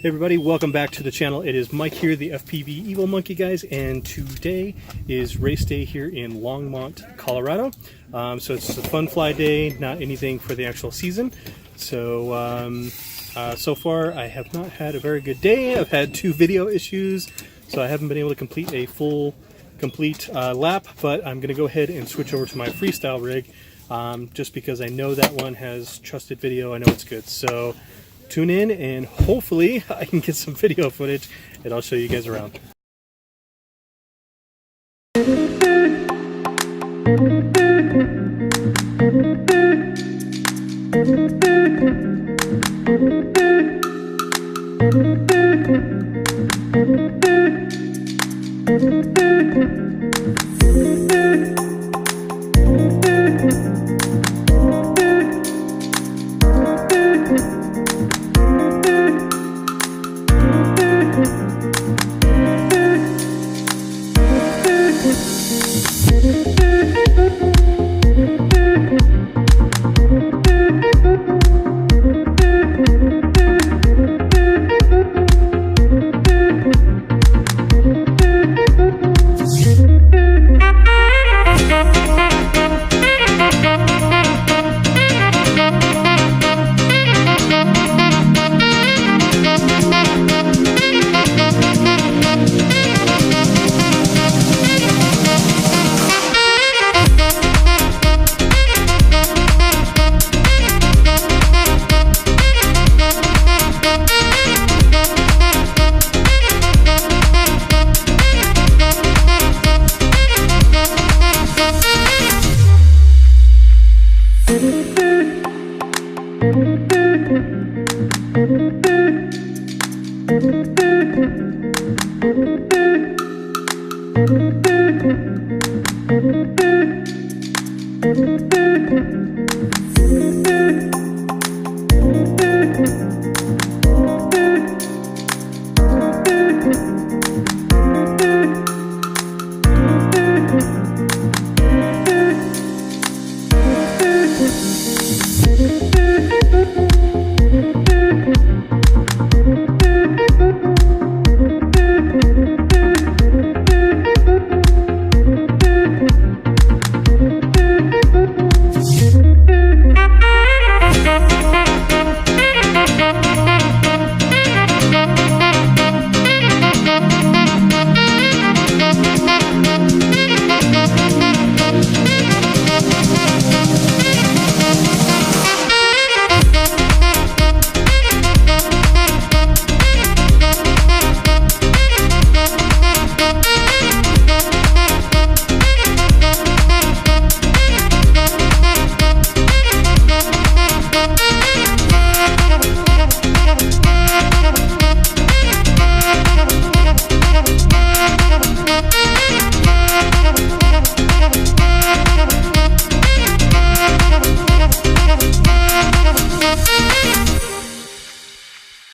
Hey everybody, welcome back to the channel. It is Mike here, the FPV Evil Monkey guys, and today is race day here in Longmont, Colorado. So it's a fun fly day, not anything for the actual season. So so far I have not had a very good day. I've had 2 video issues, so I haven't been able to complete a complete lap, but I'm going to go ahead and switch over to my Freestyle Rig just because I know that one has trusted video. I know it's good. So tune in and hopefully I can get some video footage and I'll show you guys around.